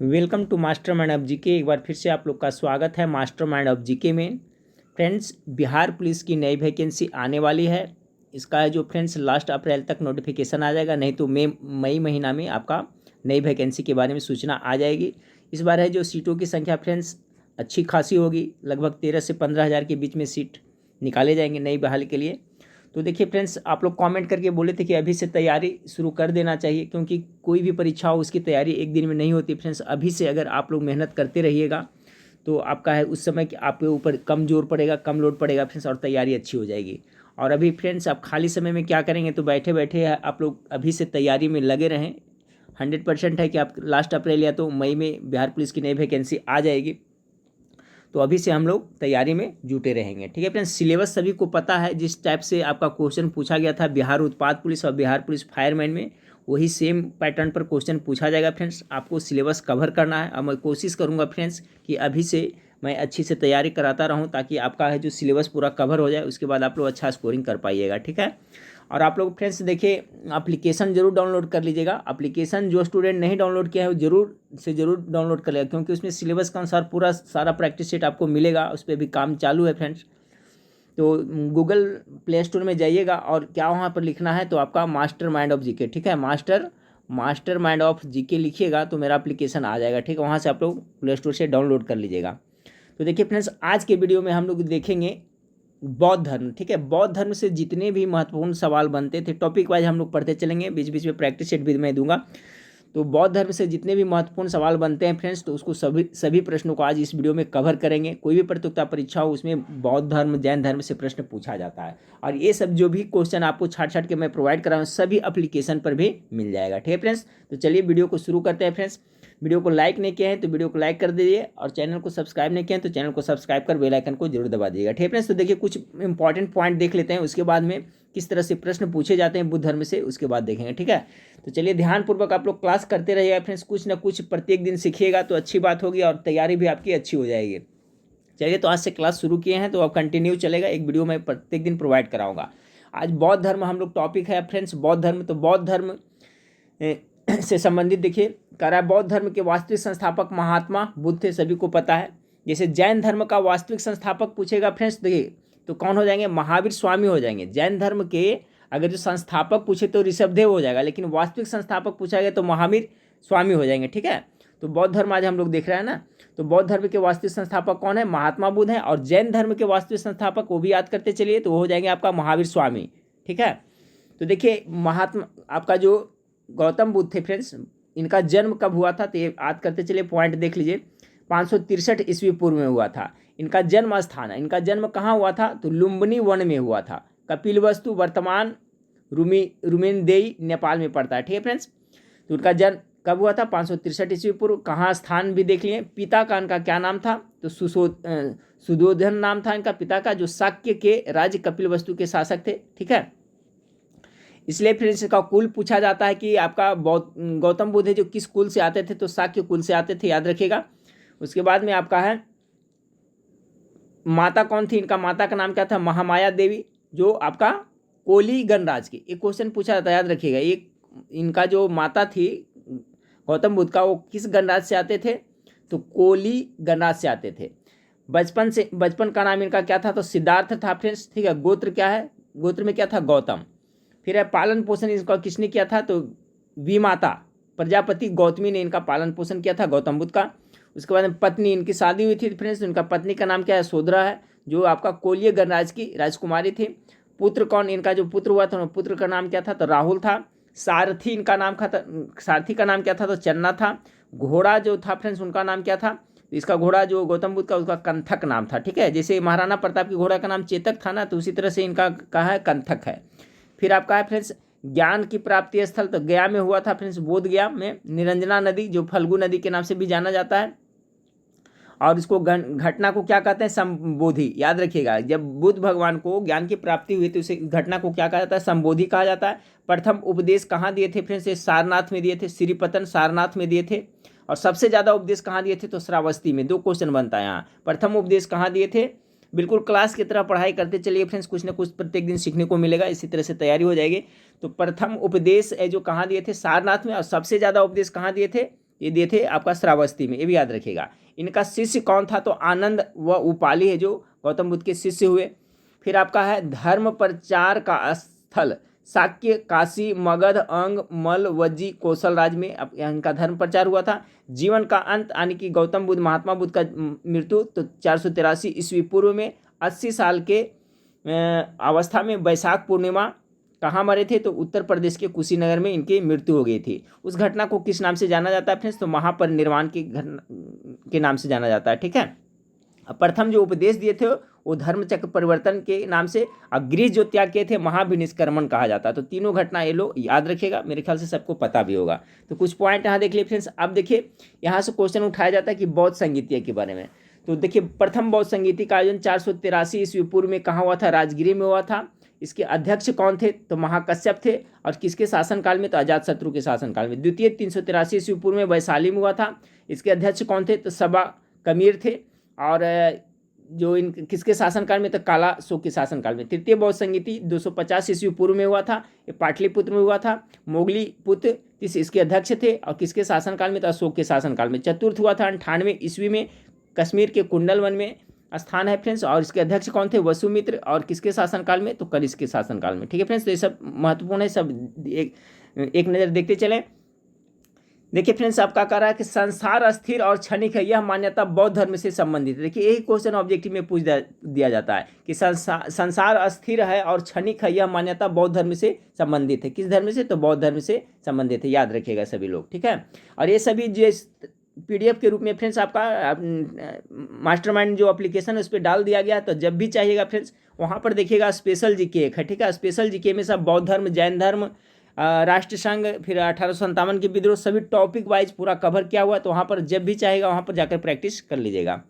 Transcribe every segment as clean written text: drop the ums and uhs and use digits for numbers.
Welcome to master mind of GK. एक बार फिर से आप लोग का स्वागत है मास्टर माइंड ऑफ जीके में। फ्रेंड्स, बिहार पुलिस की नई वैकेंसी आने वाली है। इसका जो फ्रेंड्स लास्ट अप्रैल तक नोटिफिकेशन आ जाएगा, नहीं तो मई महीना में आपका नई वैकेंसी के बारे में सूचना आ जाएगी। इस बार है जो सीटों की संख्या फ्रेंड्स अच्छी खासी होगी, लगभग 13 से 15 हज़ार के बीच में सीट निकाले जाएंगे नई बहाली के लिए। तो देखिए फ्रेंड्स, आप लोग कमेंट करके बोले थे कि अभी से तैयारी शुरू कर देना चाहिए, क्योंकि कोई भी परीक्षा हो उसकी तैयारी एक दिन में नहीं होती फ्रेंड्स। अभी से अगर आप लोग मेहनत करते रहिएगा तो आपका है उस समय कि आपके ऊपर कम जोर पड़ेगा, कम लोड पड़ेगा फ्रेंड्स, और तैयारी अच्छी हो जाएगी। और अभी फ्रेंड्स आप खाली समय में क्या करेंगे, तो बैठे बैठे आप लोग अभी से तैयारी में लगे रहें। 100% है कि आप लास्ट अप्रैल या तो मई में बिहार पुलिस की नई वैकेंसी आ जाएगी, तो अभी से हम लोग तैयारी में जुटे रहेंगे। ठीक है फ्रेंड्स, सिलेबस सभी को पता है। जिस टाइप से आपका क्वेश्चन पूछा गया था बिहार उत्पाद पुलिस और बिहार पुलिस फायरमैन में, वही सेम पैटर्न पर क्वेश्चन पूछा जाएगा फ्रेंड्स। आपको सिलेबस कवर करना है और मैं कोशिश करूँगा फ्रेंड्स कि अभी से मैं अच्छी से तैयारी कराता रहूँ, ताकि आपका है जो सिलेबस पूरा कवर हो जाए, उसके बाद आप लोग अच्छा स्कोरिंग कर पाइएगा। ठीक है, और आप लोग फ्रेंड्स देखिए एप्लीकेशन जरूर डाउनलोड कर लीजिएगा। एप्लीकेशन जो स्टूडेंट नहीं डाउनलोड किया है वो जरूर डाउनलोड कर लेगा, क्योंकि उसमें सिलेबस के अनुसार पूरा सारा प्रैक्टिस सेट आपको मिलेगा। उस पर भी काम चालू है फ्रेंड्स। तो गूगल प्ले स्टोर में जाइएगा और क्या वहाँ पर लिखना है, तो आपका मास्टर माइंड ऑफ जीके, ठीक है, मास्टर माइंड ऑफ जीके लिखिएगा तो मेरा एप्लीकेशन आ जाएगा। ठीक है, वहाँ से आप लोग प्ले स्टोर से डाउनलोड कर लीजिएगा। तो देखिए फ्रेंड्स, आज के वीडियो में हम लोग देखेंगे बौद्ध धर्म। ठीक है, बौद्ध धर्म से जितने भी महत्वपूर्ण सवाल बनते थे, टॉपिक वाइज हम लोग पढ़ते चलेंगे, बीच बीच में प्रैक्टिस सेट भी मैं दूंगा। तो बौद्ध धर्म से जितने भी महत्वपूर्ण सवाल बनते हैं फ्रेंड्स, तो उसको सभी प्रश्नों को आज इस वीडियो में कवर करेंगे। कोई भी प्रतियोगिता परीक्षा हो उसमें बौद्ध धर्म जैन धर्म से प्रश्न पूछा जाता है, और ये सब जो भी क्वेश्चन आपको छाट छाट के मैं प्रोवाइड कर रहा हूँ सभी एप्लीकेशन पर भी मिल जाएगा। ठीक है फ्रेंड्स, तो चलिए वीडियो को शुरू करते हैं फ्रेंड्स। वीडियो को लाइक नहीं किया है तो वीडियो को लाइक कर दीजिए, और चैनल को सब्सक्राइब नहीं किया है तो चैनल को सब्सक्राइब कर बेल आइकन को जरूर दबा दीजिएगा। ठीक है फ्रेंड्स, तो देखिए कुछ इंपॉर्टेंट पॉइंट देख लेते हैं, उसके बाद में किस तरह से प्रश्न पूछे जाते हैं बुद्ध धर्म से, उसके बाद देखेंगे। ठीक है, तो चलिए ध्यानपूर्वक आप लोग क्लास करते रहिएगा फ्रेंड्स। कुछ ना कुछ प्रत्येक दिन सीखिएगा तो अच्छी बात होगी और तैयारी भी आपकी अच्छी हो जाएगी। चलिए, तो आज से क्लास शुरू किए हैं तो अब कंटिन्यू चलेगा, एक वीडियो मैं प्रत्येक दिन प्रोवाइड कराऊंगा। आज बौद्ध धर्म हम लोग टॉपिक है फ्रेंड्स, बौद्ध धर्म। तो बौद्ध धर्म से संबंधित देखिए कह रहा है, बौद्ध धर्म के वास्तविक संस्थापक महात्मा बुद्ध थे, सभी को पता है। जैसे जैन धर्म का वास्तविक संस्थापक पूछेगा फ्रेंड्स, देखिए तो कौन हो जाएंगे, महावीर स्वामी हो जाएंगे। जैन धर्म के अगर जो संस्थापक पूछे तो ऋषभदेव हो जाएगा, लेकिन वास्तविक संस्थापक पूछा गया तो महावीर स्वामी हो जाएंगे। ठीक है, तो बौद्ध धर्म आज हम लोग देख रहे हैं ना। तो बौद्ध धर्म के वास्तविक संस्थापक कौन है, महात्मा बुद्ध है। और जैन धर्म के वास्तविक संस्थापक वो भी याद करते चलिए, तो वो हो जाएंगे आपका महावीर स्वामी। ठीक है, तो देखिए महात्मा आपका जो गौतम बुद्ध थे फ्रेंड्स, इनका जन्म कब हुआ था, तो ये याद करते चलिए, पॉइंट देख लीजिए। 563 ईस्वी पूर्व में हुआ था इनका जन्म स्थान। इनका जन्म कहाँ हुआ था, तो लुम्बिनी वन में हुआ था। कपिलवस्तु वर्तमान रुमेनदेई नेपाल में पड़ता है। ठीक है फ्रेंड्स, तो उनका जन्म कब हुआ था, 563 ईस्वी पूर्व। कहाँ स्थान भी देख लिए। पिता का इनका क्या नाम था, तो सुधोधन नाम था इनका पिता का, जो शाक्य के राज्य कपिलवस्तु के शासक थे। ठीक है, इसलिए फिर इसका कुल पूछा जाता है कि आपका गौतम बुद्ध जो किस कुल से आते थे, तो शाक्य कुल से आते थे, याद रखिएगा। उसके बाद में आपका है माता कौन थी, इनका माता का नाम क्या था, महामाया देवी, जो आपका कोली गणराज की। एक क्वेश्चन पूछा जाता है, याद रखिएगा। एक इनका जो माता थी गौतम बुद्ध का, वो किस गणराज से आते थे, तो कोली गणराज से आते थे। बचपन का नाम इनका क्या था, तो सिद्धार्थ था फ्रेंड्स। ठीक है, गोत्र क्या है, गोत्र में क्या था, गौतम। फिर है पालन पोषण इनका किसने किया था, तो विमाता प्रजापति गौतमी ने इनका पालन पोषण किया था गौतम बुद्ध का। उसके बाद पत्नी इनकी शादी हुई थी फ्रेंड्स, उनका पत्नी का नाम क्या है, सोदरा है, जो आपका कोलिय गणराज की राजकुमारी थी। पुत्र कौन, इनका जो पुत्र हुआ था, पुत्र का नाम क्या था, तो राहुल था। सारथी इनका नाम सारथी का नाम क्या था, तो चन्ना था। घोड़ा जो था फ्रेंड्स, उनका नाम क्या था, इसका घोड़ा जो गौतम बुद्ध का, उसका कंथक नाम था। ठीक है, जैसे महाराणा प्रताप की घोड़ा का नाम चेतक था ना, तो उसी तरह से इनका कहा है कंथक है। फिर आपका है फ्रेंड्स ज्ञान की प्राप्ति स्थल, तो गया में हुआ था फ्रेंड्स, बोध गया में। निरंजना नदी जो फल्गु नदी के नाम से भी जाना जाता है, और इसको घटना को क्या कहते हैं, संबोधि। याद रखिएगा, जब बुद्ध भगवान को ज्ञान की प्राप्ति हुई तो उसे घटना को क्या कहा जाता है, संबोधि कहा जाता है। प्रथम उपदेश कहाँ दिए थे फ्रेंड्स, सारनाथ में दिए थे, श्रीपतन सारनाथ में दिए थे। और सबसे ज़्यादा उपदेश कहाँ दिए थे, तो श्रावस्ती में। दो क्वेश्चन बनता है यहाँ, प्रथम उपदेश कहाँ दिए थे। बिल्कुल क्लास की तरह पढ़ाई करते चलिए फ्रेंड्स, कुछ ना कुछ प्रत्येक दिन सीखने को मिलेगा, इसी तरह से तैयारी हो जाएगी। तो प्रथम उपदेश जो कहाँ दिए थे, सारनाथ में। और सबसे ज़्यादा उपदेश कहाँ दिए थे, ये दिए थे आपका श्रावस्ती में, ये भी याद रखिएगा। इनका शिष्य कौन था, तो आनंद व उपाली है जो गौतम बुद्ध के शिष्य हुए। फिर आपका है धर्म प्रचार का स्थल शाक्य, काशी, मगध, अंग, मल, वज्जी, कौशल राज्य में इनका धर्म प्रचार हुआ था। जीवन का अंत यानी कि गौतम बुद्ध महात्मा बुद्ध का मृत्यु तो 483 ईस्वी पूर्व में 80 साल के अवस्था में वैशाख पूर्णिमा कहाँ मरे थे, तो उत्तर प्रदेश के कुशीनगर में इनकी मृत्यु हो गई थी। उस घटना को किस नाम से जाना जाता है फ्रेंड्स, तो महापरिनिर्वाण की घटना के नाम से जाना जाता है। ठीक है, प्रथम जो उपदेश दिए थे वो धर्म चक्र परिवर्तन के नाम से, और गृह जो त्याग किए थे महाभिनिष्क्रमण कहा जाता है। तो तीनों घटना ये लोग याद रखेगा, मेरे ख्याल से सबको पता भी होगा। तो कुछ पॉइंट यहाँ देख लिए फ्रेंड्स। अब देखिए यहाँ से क्वेश्चन उठाया जाता है कि बौद्ध संगीतिया के बारे में। तो देखिए प्रथम बौद्ध संगीति का आयोजन 483 ईस्वी पूर्व में कहाँ हुआ था, राजगिरी में हुआ था। इसके अध्यक्ष कौन थे, तो महाकश्यप थे, और किसके शासनकाल में, तो अजातशत्रु के शासनकाल में। द्वितीय 383 ईस्वी पूर्व में वैशाली में हुआ था। इसके अध्यक्ष कौन थे, तो सबा कमीर थे, और जो इन किसके शासनकाल में, तो काला शोक के शासनकाल में। तृतीय बौद्ध संगीति 250 ईस्वी पूर्व में हुआ था, ये पाटलिपुत्र में हुआ था। मोगली पुत्र इसके अध्यक्ष थे, और किसके शासनकाल में, तो अशोक के शासनकाल में। चतुर्थ हुआ था 98 ईस्वी में, कश्मीर के कुंडल वन में स्थान है फ्रेंड्स, और इसके अध्यक्ष कौन थे, वसुमित्र, और किसके शासनकाल में, तो कनिष्क के शासनकाल में। ठीक है फ्रेंड्स, तो ये सब महत्वपूर्ण है, सब एक नज़र देखते चलें। देखिए फ्रेंड्स, आपका कह रहा है कि संसार अस्थिर और क्षणिक है, यह मान्यता बौद्ध धर्म से संबंधित है। देखिए यही क्वेश्चन ऑब्जेक्टिव में पूछ दिया जाता है कि संसार अस्थिर है और क्षणिक है, यह मान्यता बौद्ध धर्म से संबंधित है। किस धर्म से, तो बौद्ध धर्म से संबंधित है, याद रखिएगा सभी लोग। ठीक है, और ये सभी जो PDF के रूप में फ्रेंड्स आपका मास्टरमाइंड जो एप्लीकेशन है उस पर डाल दिया गया है। तो जब भी चाहिएगा फ्रेंड्स वहाँ पर देखिएगा स्पेशल जीके एक है। ठीक है, स्पेशल जीके में सब बौद्ध धर्म, जैन धर्म, राष्ट्रसंघ, फिर 1857 के विद्रोह, सभी टॉपिक वाइज पूरा कवर किया हुआ है। तो वहाँ पर जब भी चाहेगा वहाँ पर जाकर प्रैक्टिस कर लीजिएगा।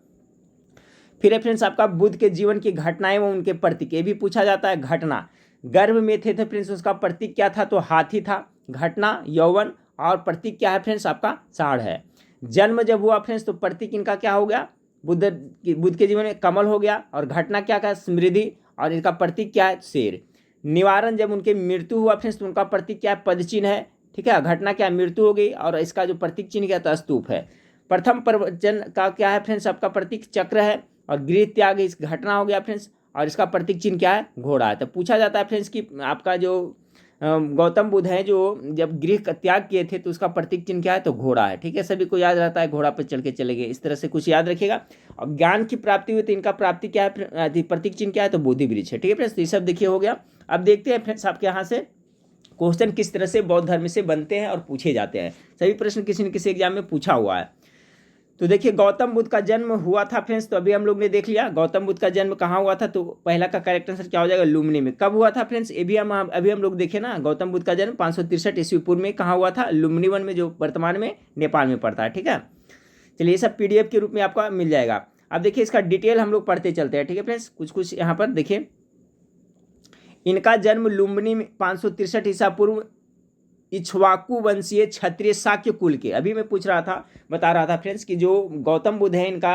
फिर है फ्रेंड्स आपका बुद्ध के जीवन की घटनाएं व उनके प्रतीक, ये भी पूछा जाता है। घटना, गर्भ में थे फ्रेंड्स, उसका प्रतीक क्या था, तो हाथी था। घटना यौवन, और प्रतीक क्या है फ्रेंड्स आपका सांड है। जन्म जब हुआ फ्रेंड्स तो प्रतीक इनका क्या हो गया, बुद्ध के जीवन में कमल हो गया। और घटना क्या क्या, समृद्धि, और इनका प्रतीक क्या है, शेर। निवारण, जब उनकी मृत्यु हुआ फ्रेंड्स तो उनका प्रतीक क्या है, पदचिन्ह है। ठीक है, घटना क्या, मृत्यु हो गई, और इसका जो प्रतीक चिन्ह क्या था, स्तूप है। प्रथम प्रवचन का क्या है फ्रेंड्स आपका प्रतीक चक्र है, और गृह त्याग इस घटना हो गया फ्रेंड्स, और इसका प्रतीक चिन्ह क्या है, घोड़ा है। तो पूछा जाता है फ्रेंड्स कि आपका जो गौतम बुद्ध है जो जब गृह का त्याग किए थे तो उसका प्रतीक चिन्ह क्या है, तो घोड़ा है। ठीक है, सभी को याद रहता है, घोड़ा पर चढ़ के चले गए, इस तरह से कुछ याद रखिएगा। और ज्ञान की प्राप्ति हुई तो इनका प्राप्ति क्या है, प्रतीक चिन्ह क्या है, तो बोधि वृक्ष है। ठीक है फ्रेंड्स, तो ये सब देखिए हो गया। अब देखते हैं फ्रेंड्स आपके यहाँ से क्वेश्चन किस तरह से बौद्ध धर्म से बनते हैं और पूछे जाते हैं। सभी प्रश्न किसी न किसी एग्जाम में पूछा हुआ है। तो देखिए गौतम बुद्ध का जन्म हुआ था फ्रेंड्स, तो अभी हम लोग ने देख लिया गौतम बुद्ध का जन्म कहाँ हुआ था। तो पहला का करेक्ट आंसर क्या हो जाएगा, लुम्बिनी में। कब हुआ था फ्रेंड्स, ये भी अभी हम लोग देखे ना, गौतम बुद्ध का जन्म 563 ईस्वी पूर्व में कहाँ हुआ था, लुम्बिनी वन में, जो वर्तमान में नेपाल में पड़ता है। ठीक है, चलिए ये सब PDF के रूप में आपका मिल जाएगा। अब देखिए इसका डिटेल हम लोग पढ़ते चलते हैं। ठीक है फ्रेंड्स, कुछ यहाँ पर देखिए, इनका जन्म लुम्बिनी में 563 ईसा पूर्व इक्ष्वाकु वंशीय क्षत्रिय शाक्य कुल के, अभी मैं बता रहा था फ्रेंड्स कि जो गौतम बुद्ध है इनका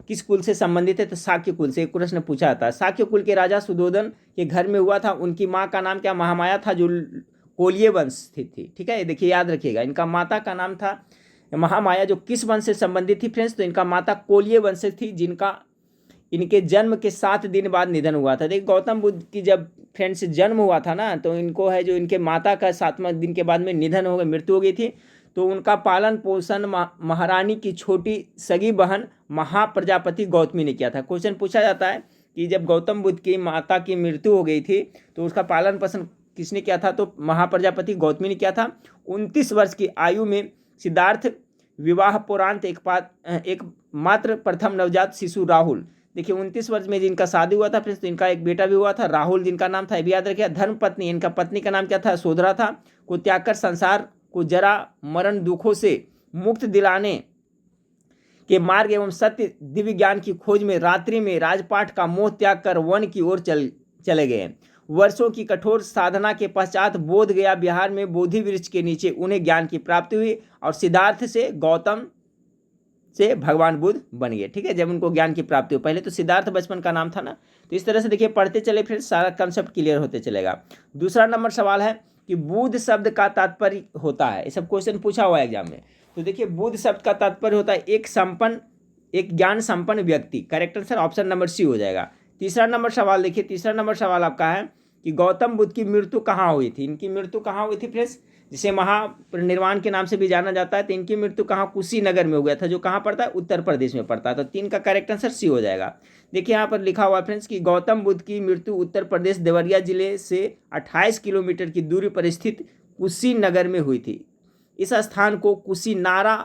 किस कुल से संबंधित है, तो शाक्य कुल से। एक प्रश्न पूछा था। शाक्य कुल के राजा सुधोधन के घर में हुआ था। उनकी माँ का नाम क्या, महामाया था, जो कोलिय वंश स्थित थी। ठीक है, ये देखिए याद रखिएगा, इनका माता का नाम था महामाया, जो किस वंश से संबंधित थी फ्रेंड्स, तो इनका माता कोलिय वंश से थी, जिनका इनके जन्म के 7 दिन बाद निधन हुआ था। देखिए गौतम बुद्ध की जब फ्रेंड्स जन्म हुआ था ना, तो इनको है जो इनके माता का 7वां दिन के बाद में निधन हो गया, मृत्यु हो गई थी। तो उनका पालन पोषण महारानी की छोटी सगी बहन महाप्रजापति गौतमी ने किया था। क्वेश्चन पूछा जाता है कि जब गौतम बुद्ध की माता की मृत्यु हो गई थी तो उसका पालन पोषण किसने किया था, तो महाप्रजापति गौतमी ने किया था। 29 वर्ष की आयु में सिद्धार्थ विवाह पुरांत एक मात्र प्रथम नवजात शिशु राहुल, देखिए 29 वर्ष में जिनका शादी हुआ था फिर तो इनका एक बेटा भी हुआ था राहुल, जिनका नाम था, भी याद रखिए। धर्म पत्नी, इनका पत्नी का नाम क्या था, सोधरा था, को त्याग कर संसार को जरा मरण दुखों से मुक्त दिलाने के मार्ग एवं सत्य दिव्य ज्ञान की खोज में रात्रि में राजपाट का मोह त्याग कर वन की ओर चले गए। वर्षों की कठोर साधना के पश्चात बोध गया बिहार में बोधि वृक्ष के नीचे उन्हें ज्ञान की प्राप्ति हुई और सिद्धार्थ से गौतम से भगवान बुद्ध बन गए। ठीक है, जब उनको ज्ञान की प्राप्ति हो, पहले तो सिद्धार्थ बचपन का नाम था ना। तो इस तरह से देखिए पढ़ते चले फिर सारा कंसेप्ट क्लियर होते चलेगा। दूसरा नंबर सवाल है कि बुद्ध शब्द का तात्पर्य होता है, ये सब क्वेश्चन पूछा हुआ है एग्जाम में। तो देखिए बुध शब्द का तात्पर्य होता है एक ज्ञान संपन्न व्यक्ति। Correct answer option number C हो जाएगा। तीसरा नंबर सवाल देखिए, तीसरा नंबर सवाल आपका है कि गौतम बुद्ध की मृत्यु कहाँ हुई थी। इनकी मृत्यु कहाँ हुई थी फ्रेंड्स, जिसे महापरिनिर्वाण के नाम से भी जाना जाता है। तो इनकी मृत्यु कहाँ, कुशीनगर में हो गया था, जो कहाँ पड़ता है, उत्तर प्रदेश में पड़ता है। तो 3 का करेक्ट आंसर सी हो जाएगा। देखिए यहाँ पर लिखा हुआ है फ्रेंड्स कि गौतम बुद्ध की मृत्यु उत्तर प्रदेश देवरिया जिले से 28 किलोमीटर की दूरी पर स्थित कुशीनगर में हुई थी। इस स्थान को कुशीनारा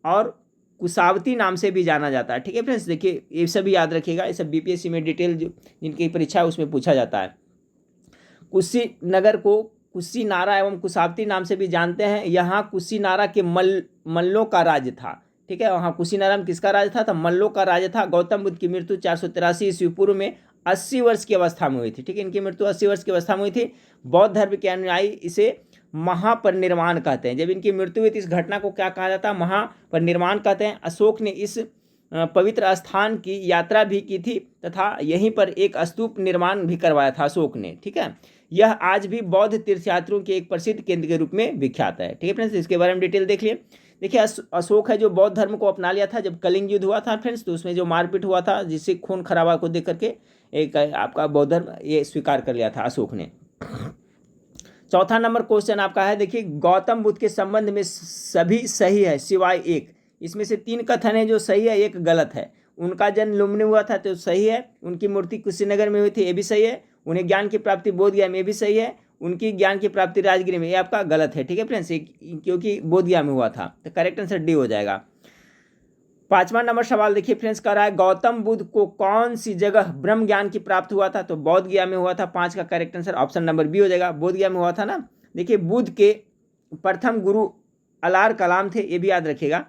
और कुशावती नाम से भी जाना जाता है। ठीक है फ्रेंड्स, देखिए ये सभी याद रखिएगा, ये सब बीपीएससी में डिटेल जो जिनकी परीक्षा है उसमें पूछा जाता है। कुशीनगर को कुशीनारा एवं कुशावती नाम से भी जानते हैं। यहाँ कुशीनारा के मल्लों का राज्य था। ठीक है, वहाँ कुशीनारा में किसका राज्य था, तो मल्लों का राज्य था। गौतम बुद्ध की मृत्यु 483 ईस्वी पूर्व में 80 वर्ष की अवस्था में हुई थी। ठीक है, इनकी मृत्यु 80 वर्ष की अवस्था में हुई थी। बौद्ध धर्म के अनुयायी इसे महापरिनिर्वाण कहते हैं। जब इनकी मृत्यु हुई थी इस घटना को क्या कहा जाता है, महापरिनिर्वाण कहते हैं। अशोक ने इस पवित्र स्थान की यात्रा भी की थी तथा यहीं पर एक स्तूप निर्माण भी करवाया था अशोक ने। ठीक है, यह आज भी बौद्ध तीर्थयात्रियों के एक प्रसिद्ध केंद्र के रूप में विख्यात है। ठीक है फ्रेंड्स, इसके बारे में डिटेल देख लिए। देखिए अशोक है जो बौद्ध धर्म को अपना लिया था। जब कलिंग युद्ध हुआ था फ्रेंड्स, तो उसमें जो मारपीट हुआ था, जिससे खून खराबा को देख करके एक आपका बौद्ध धर्म ये स्वीकार कर लिया था अशोक ने। चौथा नंबर क्वेश्चन आपका है, देखिए गौतम बुद्ध के संबंध में सभी सही है सिवाय एक। इसमें से 3 कथन है जो सही है, एक गलत है। उनका जन्म लुम्बिनी हुआ था तो सही है। उनकी मूर्ति कुशीनगर में हुई थी, ये भी सही है। उन्हें ज्ञान की प्राप्ति बोधगया में, ये भी सही है। उनकी ज्ञान की प्राप्ति राजगिरी में, ये आपका गलत है। ठीक है फ्रेंड्स, क्योंकि बोधगया में हुआ था। तो करेक्ट आंसर डी हो जाएगा। 5वां नंबर सवाल देखिए फ्रेंड्स, कह रहा है गौतम बुद्ध को कौन सी जगह ब्रह्म ज्ञान की प्राप्त हुआ था, तो बोध गया में हुआ था। 5 का correct answer option number B हो जाएगा, बोध गया में हुआ था ना। देखिए बुद्ध के प्रथम गुरु अलार कलाम थे, ये भी याद रखिएगा,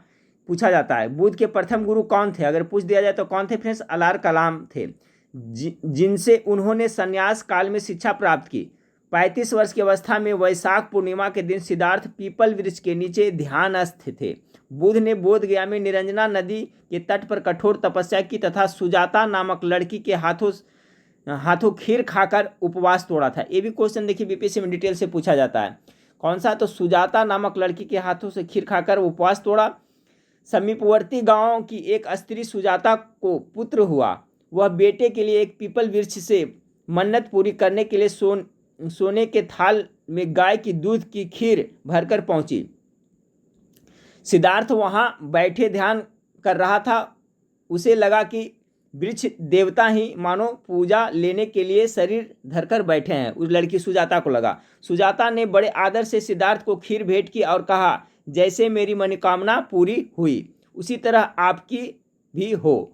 पूछा जाता है। बुद्ध के प्रथम गुरु कौन थे, अगर पूछ दिया जाए तो कौन थे फ्रेंड्स, अलार कलाम थे, जिनसे उन्होंने संन्यास काल में शिक्षा प्राप्त की। 35 वर्ष की अवस्था में वैशाख पूर्णिमा के दिन सिद्धार्थ पीपल वृक्ष के नीचे ध्यानस्थ थे। बुद्ध ने बोध गया में निरंजना नदी के तट पर कठोर तपस्या की तथा सुजाता नामक लड़की के हाथों खीर खाकर उपवास तोड़ा था। ये भी क्वेश्चन देखिए बीपीएससी में डिटेल से पूछा जाता है। कौन सा, तो सुजाता नामक लड़की के हाथों से खीर खाकर उपवास तोड़ा। समीपवर्ती गांव की एक स्त्री सुजाता को पुत्र हुआ। वह बेटे के लिए एक पीपल वृक्ष से मन्नत पूरी करने के लिए सोने के थाल में गाय की दूध की खीर भरकर पहुंची। सिद्धार्थ वहां बैठे ध्यान कर रहा था। उसे लगा कि वृक्ष देवता ही मानो पूजा लेने के लिए शरीर धरकर बैठे हैं। उस लड़की सुजाता को लगा। सुजाता ने बड़े आदर से सिद्धार्थ को खीर भेंट की और कहा, जैसे मेरी मनोकामना पूरी हुई उसी तरह आपकी भी हो।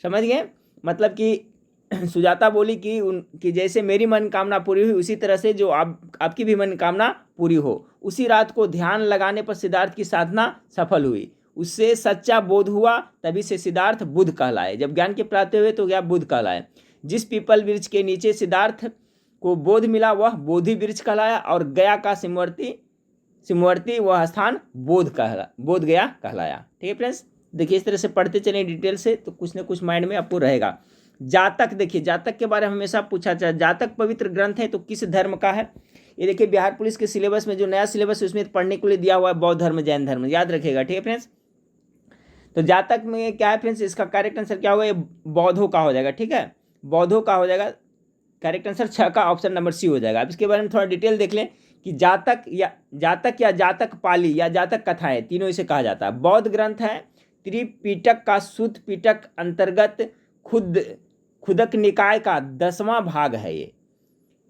समझ गए, मतलब कि सुजाता बोली कि जैसे मेरी मनोकामना पूरी हुई उसी तरह से जो आपकी भी मनोकामना पूरी हो। उसी रात को ध्यान लगाने पर सिद्धार्थ की साधना सफल हुई। उससे सच्चा बोध हुआ, तभी से सिद्धार्थ बुद्ध कहलाए। जब ज्ञान के प्राप्ति हुए तो क्या बुद्ध कहलाए। जिस पीपल वृक्ष के नीचे सिद्धार्थ को बोध मिला वह बोधि वृक्ष कहलाया और गया का सिमवर्ती वह स्थान बोध गया कहलाया। ठीक है फ्रेंड्स, देखिए इस तरह से पढ़ते चलें डिटेल से तो कुछ ना कुछ माइंड में आपको रहेगा। जातक, देखिए जातक के बारे में हमेशा पूछा जाता है। जातक पवित्र ग्रंथ है तो किस धर्म का है। ये देखिए बिहार पुलिस के सिलेबस में जो नया सिलेबस है उसमें पढ़ने के लिए दिया हुआ है बौद्ध धर्म जैन धर्म, याद रखिएगा। ठीक है फ्रेंड्स, तो जातक में क्या है फ्रेंड्स, इसका करेक्ट आंसर क्या होगा, ये बौद्धों का हो जाएगा। ठीक है, बौद्धों का हो जाएगा। करेक्ट आंसर 6 का ऑप्शन नंबर सी हो जाएगा। अब इसके बारे में थोड़ा डिटेल देख लें कि जातक या जातक पाली या जातक कथाएं, तीनों इसे कहा जाता है। बौद्ध ग्रंथ है, त्रिपिटक का सुत्त पिटक अंतर्गत खुदक निकाय का 10वां भाग है ये।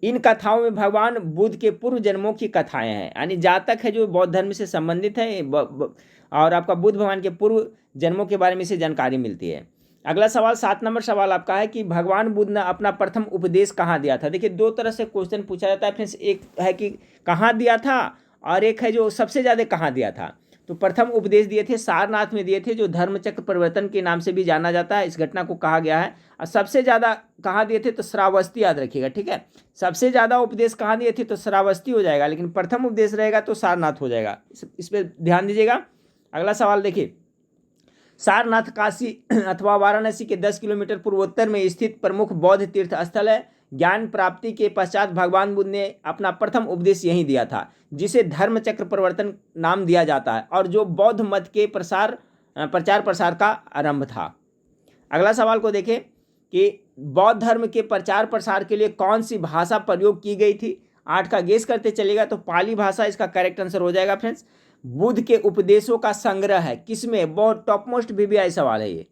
इन कथाओं में भगवान बुद्ध के पूर्व जन्मों की कथाएं हैं। यानी जातक है जो बौद्ध धर्म से संबंधित है और आपका बुद्ध भगवान के पूर्व जन्मों के बारे में से जानकारी मिलती है। अगला सवाल 7 नंबर सवाल आपका है कि भगवान बुद्ध ने अपना प्रथम उपदेश कहाँ दिया था। देखिए 2 तरह से क्वेश्चन पूछा जाता है फ्रेंड्स, एक है कि कहाँ दिया था और एक है जो सबसे ज़्यादा कहाँ दिया था। तो प्रथम उपदेश दिए थे सारनाथ में दिए थे, जो धर्मचक्र परिवर्तन के नाम से भी जाना जाता है। इस घटना को कहा गया है। और सबसे ज़्यादा कहाँ दिए थे तो श्रावस्ती, याद रखिएगा। ठीक है, सबसे ज़्यादा उपदेश कहाँ दिए थे तो श्रावस्ती हो जाएगा, लेकिन प्रथम उपदेश रहेगा तो सारनाथ हो जाएगा। इस पर ध्यान दीजिएगा। अगला सवाल देखिए, सारनाथ काशी अथवा वाराणसी के 10 किलोमीटर पूर्वोत्तर में स्थित प्रमुख बौद्ध तीर्थ स्थल है। ज्ञान प्राप्ति के पश्चात भगवान बुद्ध ने अपना प्रथम उपदेश यहीं दिया था, जिसे धर्म चक्र प्रवर्तन नाम दिया जाता है, और जो बौद्ध मत के प्रचार प्रसार का आरंभ था। अगला सवाल को देखें कि बौद्ध धर्म के प्रचार प्रसार के लिए कौन सी भाषा प्रयोग की गई थी। 8 का गेस करते चलेगा तो पाली भाषा इसका करेक्ट आंसर हो जाएगा फ्रेंड्स। बुद्ध के उपदेशों का संग्रह है किसमें, बहुत टॉप मोस्ट VVI सवाल है ये,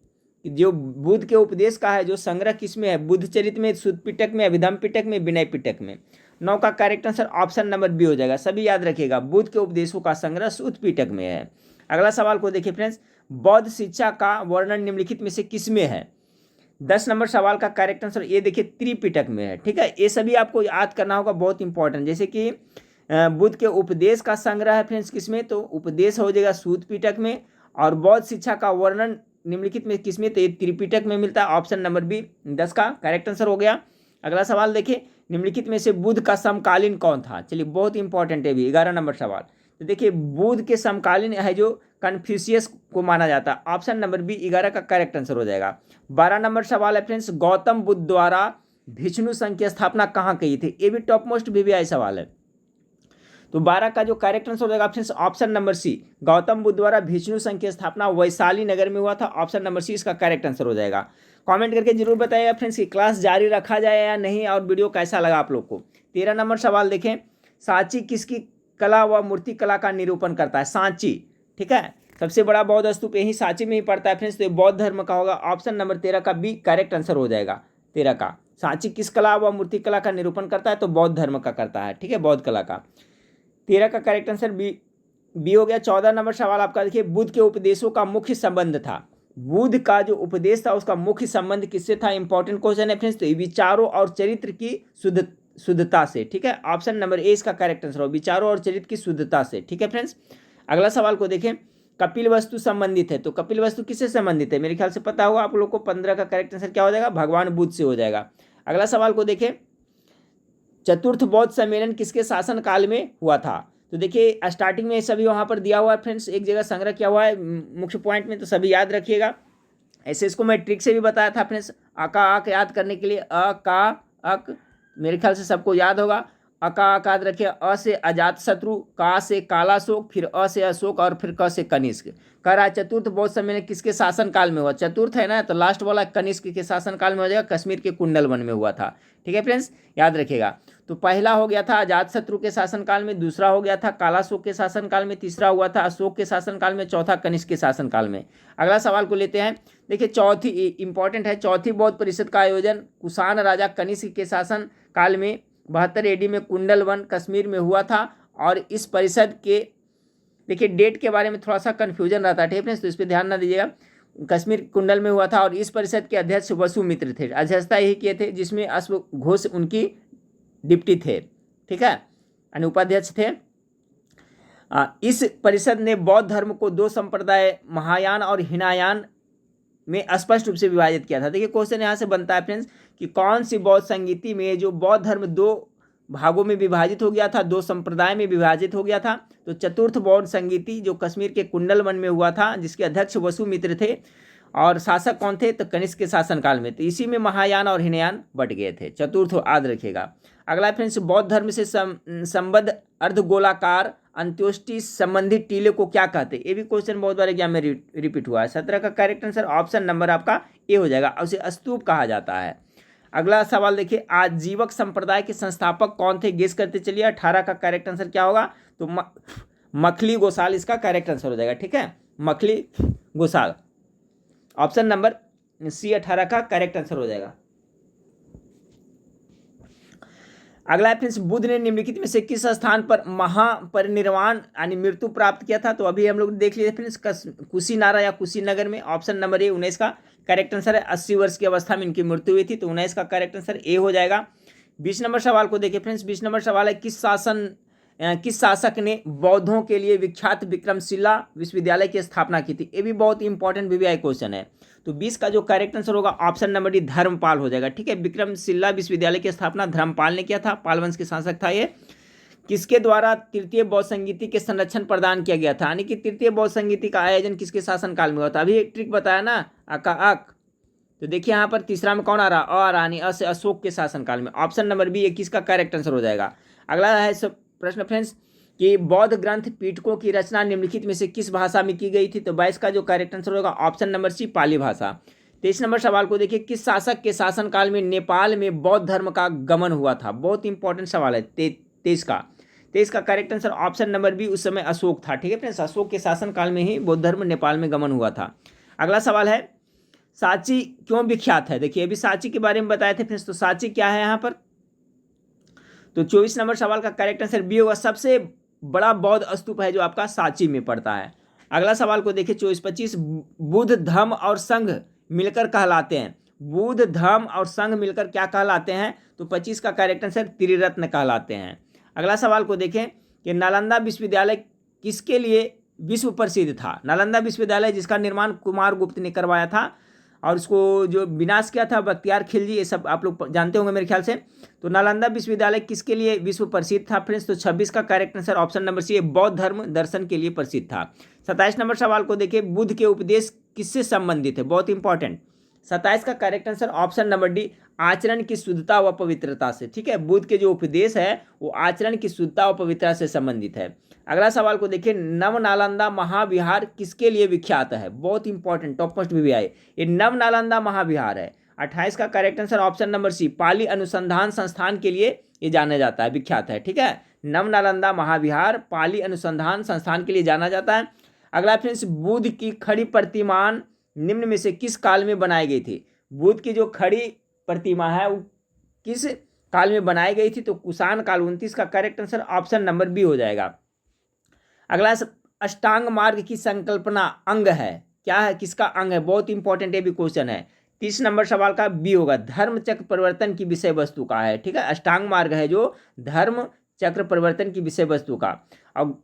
जो बुद्ध के उपदेश का है जो संग्रह किसमें है, बुद्ध चरित्र में, सुत्त पिटक में, अभिधम्म पिटक में, विनय पिटक में। 9 का correct answer option number B हो जाएगा। सभी याद रखिएगा, बुद्ध के उपदेशों का संग्रह सुत्त पिटक में है। अगला सवाल को देखिए फ्रेंड्स, बौद्ध शिक्षा का वर्णन निम्नलिखित में से किसमें है। 10 नंबर सवाल का करेक्ट आंसर ये देखिए त्रिपिटक में है। ठीक है, ये सभी आपको याद करना होगा, बहुत इंपॉर्टेंट। जैसे कि बुद्ध के उपदेश का संग्रह है फ्रेंड्स किसमें, तो उपदेश हो जाएगा सूत पिटक में, और बौद्ध शिक्षा का वर्णन निम्नलिखित में किसमें, तो ये त्रिपिटक में मिलता है। ऑप्शन नंबर बी 10 का करेक्ट आंसर हो गया। अगला सवाल देखिए, निम्नलिखित में से बुद्ध का समकालीन कौन था। चलिए बहुत इंपॉर्टेंट है भी, 11 नंबर सवाल। तो देखिए बुद्ध के समकालीन है जो कन्फ्यूशियस को माना जाता है। ऑप्शन नंबर बी 11 का करेक्ट आंसर हो जाएगा। 12 नंबर सवाल है फ्रेंड्स, गौतम बुद्ध द्वारा भिष्णु संघ की स्थापना कहाँ की थी। ये भी टॉप मोस्ट VVI सवाल है। तो 12 का जो करेक्ट आंसर हो जाएगा friends option number C, Gautam Buddha द्वारा भिष्णु संघ की स्थापना वैशाली नगर में हुआ था। ऑप्शन नंबर सी इसका करेक्ट आंसर हो जाएगा। कमेंट करके जरूर बताइएगा फ्रेंड्स कि क्लास जारी रखा जाए या नहीं, और वीडियो कैसा लगा आप लोग को। 13 नंबर सवाल देखें, सांची किसकी कला व मूर्ति कला का निरूपण करता है। सांची, ठीक है, सबसे बड़ा बौद्ध स्तूप यही सांची में ही पड़ता है फ्रेंड्स, तो ये बौद्ध धर्म का होगा। ऑप्शन नंबर 13 का बी करेक्ट आंसर हो जाएगा। 13 का सांची किस कला व मूर्ति कला का निरूपण करता है, तो बौद्ध धर्म का करता है। ठीक है, बौद्ध कला का। 13 का करेक्ट आंसर बी हो गया। 14 नंबर सवाल आपका देखिए, बुद्ध के उपदेशों का मुख्य संबंध था। बुद्ध का जो उपदेश था उसका मुख्य संबंध किससे था। इंपॉर्टेंट क्वेश्चन है फ्रेंड्स, तो विचारों और चरित्र की शुद्धता से। ठीक है, ऑप्शन नंबर ए इसका करेक्ट आंसर हो, विचारों और चरित्र की शुद्धता से। ठीक है फ्रेंड्स, अगला सवाल को देखें, कपिल वस्तु संबंधित है, तो कपिल वस्तु किससे संबंधित है, मेरे ख्याल से पता होगा आप लोग को। 15 का करेक्ट आंसर क्या हो जाएगा, भगवान बुद्ध से हो जाएगा। अगला सवाल को देखें, चतुर्थ बौद्ध सम्मेलन किसके शासन काल में हुआ था। तो देखिए स्टार्टिंग में सभी वहाँ पर दिया हुआ है फ्रेंड्स, एक जगह संग्रह किया हुआ है मुख्य पॉइंट में, तो सभी याद रखिएगा। ऐसे इसको मैं ट्रिक से भी बताया था फ्रेंड्स, अका आक याद करने के लिए, अ का अक, मेरे ख्याल से सबको याद होगा। अका आक याद रखिए, अ से अजात शत्रु, का से कालाशोक, फिर अ से अशोक, और फिर क से कनिष्क। कह रहा है चतुर्थ बौद्ध सम्मेलन किसके शासन काल में हुआ। चतुर्थ है ना, तो लास्ट वाला कनिष्क के शासन काल में हो जाएगा, कश्मीर के कुंडल वन में हुआ था। ठीक है फ्रेंड्स, याद रखिएगा। तो पहला हो गया था अजात शत्रु के शासनकाल में, दूसरा हो गया था कालाशोक के शासनकाल में, तीसरा हुआ था अशोक के शासनकाल में, चौथा कनिष्क के शासनकाल में। अगला सवाल को लेते हैं, देखिए चौथी इंपॉर्टेंट है, चौथी बौद्ध परिषद का आयोजन कुषाण राजा कनिष्क के शासन काल में 72 AD में कुंडल वन कश्मीर में हुआ था। और इस परिषद के देखिए डेट के बारे में थोड़ा सा कन्फ्यूजन रहता है, ठीक है, तो इस पर ध्यान ना दीजिएगा। कश्मीर कुंडल में हुआ था, और इस परिषद के अध्यक्ष वसुमित्र थे, अध्यक्षता यही किए थे, जिसमें अश्व घोष उनकी डिप्टी थे। ठीक है, उपाध्यक्ष थे। इस परिषद ने बौद्ध धर्म को दो संप्रदाय महायान और हीनायान में स्पष्ट रूप से विभाजित किया था। देखिए क्वेश्चन यहाँ से बनता है फ्रेंड्स कि कौन सी बौद्ध संगीति में जो बौद्ध धर्म दो भागों में विभाजित हो गया था, दो संप्रदाय में विभाजित हो गया था। तो चतुर्थ बौद्ध संगीति जो कश्मीर के कुंडल वन में हुआ था, जिसके अध्यक्ष वसुमित्र थे, और शासक कौन थे, तो कनिष्क के शासनकाल में। तो इसी में महायान और हीनयान बट गए थे। चतुर्थ याद रखिएगा। अगला फ्रेंड्स, बौद्ध धर्म से संबद्ध अर्धगोलाकार अंत्योष्टि संबंधित टीले को क्या कहते। ये भी क्वेश्चन बहुत बार एग्जाम में रिपीट हुआ है। 17 का करेक्ट आंसर ऑप्शन नंबर आपका ए हो जाएगा, उसे स्तूप कहा जाता है। अगला सवाल देखिए, आजीवक संप्रदाय के संस्थापक कौन थे, गेस करते चलिए। 18 का करेक्ट आंसर क्या होगा, तो मखली गोसाल इसका करेक्ट आंसर हो जाएगा। ठीक है, Makkhali Gosala, option number C 18 का करेक्ट आंसर हो जाएगा। अगला फ्रेंड्स, बुद्ध ने निम्नलिखित में से किस स्थान पर महापरिनिर्वाण यानी मृत्यु प्राप्त किया था। तो अभी हम लोग देख लीजिए फ्रेंड्स, कुशीनारा या कुशीनगर में। ऑप्शन नंबर ए 19 का करेक्ट आंसर है। 80 वर्ष की अवस्था में इनकी मृत्यु हुई थी, तो 19 का करेक्ट आंसर ए हो जाएगा। 20 नंबर सवाल को देखिए फ्रेंड्स, 20 नंबर सवाल है, किस शासक ने बौद्धों के लिए विख्यात विक्रमशिला विश्वविद्यालय की स्थापना की थी। ये भी बहुत इंपॉर्टेंट VVI क्वेश्चन है। तो 20 का जो करेक्ट आंसर होगा ऑप्शन नंबर डी धर्मपाल हो जाएगा। ठीक है, विक्रमशिला विश्वविद्यालय की स्थापना धर्मपाल ने किया था, पाल वंश के शासक था ये। किसके द्वारा तृतीय बौद्ध संगीति के संरक्षण प्रदान किया गया था, यानी कि तृतीय बौद्ध संगीति का आयोजन किसके शासनकाल में हुआ था। अभी एक ट्रिक बताया ना, अका अक, तो देखिए यहाँ पर तीसरा में कौन आ रहा, आ रहा नहीं, से अशोक के शासनकाल में। ऑप्शन नंबर बी 21 का करेक्ट आंसर हो जाएगा। अगला है प्रश्न फ्रेंड्स कि बौद्ध ग्रंथ पिटकों की रचना निम्नलिखित में से किस भाषा में की गई थी। तो 22 का जो करेक्ट आंसर होगा ऑप्शन नंबर सी पाली भाषा। 23 नंबर सवाल को देखिए, किस शासक के शासनकाल में नेपाल में बौद्ध धर्म का गमन हुआ था। बहुत इंपॉर्टेंट सवाल है। 23 का correct answer option number B उस समय अशोक था। ठीक है फ्रेंड्स, अशोक के शासनकाल में ही बौद्ध धर्म नेपाल में गमन हुआ था। अगला सवाल है, सांची क्यों विख्यात है। देखिए अभी सांची के बारे में बताए थे फ्रेंड्स, तो सांची क्या है यहाँ पर। तो 24 नंबर सवाल का करेक्ट आंसर बी होगा, सबसे बड़ा बौद्ध स्तूप है जो आपका सांची में पड़ता है। अगला सवाल को देखिए 24-25, बुद्ध धम्म और संघ मिलकर कहलाते हैं। बुद्ध धम्म और संघ मिलकर क्या कहलाते हैं। तो 25 का करेक्ट आंसर त्रिरत्न कहलाते हैं। अगला सवाल को देखें कि नालंदा विश्वविद्यालय किसके लिए विश्व प्रसिद्ध था। नालंदा विश्वविद्यालय जिसका निर्माण कुमार गुप्त ने करवाया था और इसको जो विनाश किया था बख्तियार खिलजी, ये सब आप लोग जानते होंगे मेरे ख्याल से। तो नालंदा विश्वविद्यालय किसके लिए विश्व प्रसिद्ध था फ्रेंड्स। तो 26 का correct answer option number C बौद्ध धर्म दर्शन के लिए प्रसिद्ध था। 27 नंबर सवाल को देखिए, बुद्ध के उपदेश किससे संबंधित है। बहुत इंपॉर्टेंट। 27 का correct answer option number D आचरण की शुद्धता व पवित्रता से। ठीक है, बुद्ध के जो उपदेश है वो आचरण की शुद्धता व पवित्रता से संबंधित है। अगला सवाल को देखिए, नव नालंदा महाविहार किसके लिए विख्यात है। बहुत इंपॉर्टेंट, टॉप मोस्ट भी आए, ये नव नालंदा महाविहार है। 28 का correct answer option number C Pali Anusandhan Sansthan के लिए ये जाना जाता है, विख्यात है। ठीक है, नव नालंदा महाविहार पाली अनुसंधान संस्थान के लिए जाना जाता है। अगला फ्रेंड्स, बुद्ध की खड़ी प्रतिमान निम्न में से किस काल में बनाई गई थी। बुद्ध की जो खड़ी प्रतिमा है वो किस काल में बनाई गई थी। तो कुषाण काल। 29 का correct answer option number B हो जाएगा। अगला अष्टांग मार्ग की संकल्पना अंग है, क्या है, किसका अंग है। बहुत इंपॉर्टेंट ये भी क्वेश्चन है। 30 नंबर सवाल का बी होगा, धर्म चक्र परिवर्तन की विषय वस्तु का है। ठीक है, अष्टांग मार्ग है जो धर्म चक्र परिवर्तन की विषय वस्तु का। अब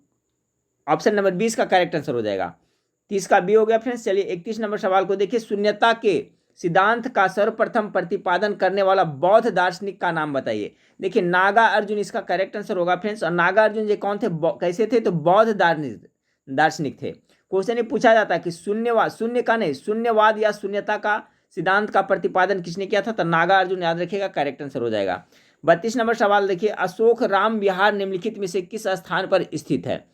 ऑप्शन नंबर 20 का करेक्ट आंसर हो जाएगा। 30 का बी हो गया फ्रेंड्स। चलिए 31 नंबर सवाल को देखिए, शून्यता के सिद्धांत का सर्वप्रथम प्रतिपादन करने वाला बौद्ध दार्शनिक का नाम बताइए। देखिए नागा अर्जुन इसका करेक्ट आंसर होगा फ्रेंड्स। और नागा अर्जुन ये कौन थे, कैसे थे, तो बौद्ध दार्शनिक थे। क्वेश्चन ये पूछा जाता है कि शून्यवाद, शून्य का नहीं, शून्यवाद या शून्यता का सिद्धांत का प्रतिपादन किसने किया था। तो नागा अर्जुन, याद रखिएगा, करेक्ट आंसर हो जाएगा। 32 नंबर सवाल देखिए, अशोक राम विहार निम्नलिखित में से किस स्थान पर स्थित है।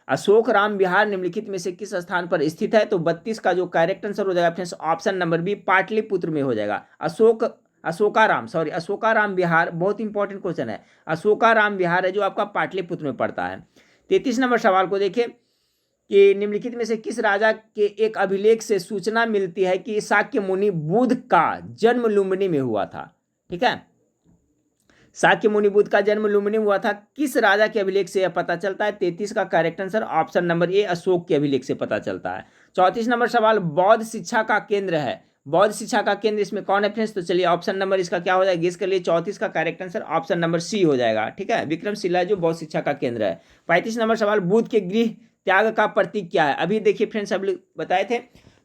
अशोक राम विहार निम्नलिखित में से किस स्थान पर स्थित है। तो 32 का जो करेक्ट आंसर हो जाएगा friends option number B Pataliputra में हो जाएगा। अशोकाराम विहार, बहुत इंपॉर्टेंट क्वेश्चन है। अशोकाराम विहार है जो आपका पाटलिपुत्र में पड़ता है। 33 नंबर सवाल को देखिए कि निम्नलिखित में से किस राजा के एक अभिलेख से सूचना मिलती है कि शाक्य मुनि बुद्ध का जन्म लुम्बिनी में हुआ था। ठीक है, शाक्य मुनि बुद्ध का जन्म लुम्बिनी में हुआ था, किस राजा के अभिलेख से यह पता चलता है। 33 का correct answer option number A Ashok के अभिलेख से पता चलता है। 34 नंबर सवाल, बौद्ध शिक्षा का केंद्र है। बौद्ध शिक्षा का केंद्र इसमें कौन है फ्रेंड्स। तो चलिए ऑप्शन नंबर इसका क्या हो जाएगा, गेस कर लिए। 34 का correct answer option number C हो जाएगा। ठीक है, विक्रमशिला जो बौद्ध शिक्षा का केंद्र है। 35 नंबर सवाल, बुद्ध के गृह त्याग का प्रतीक क्या है। अभी देखिए फ्रेंड्स, अभी बताए थे,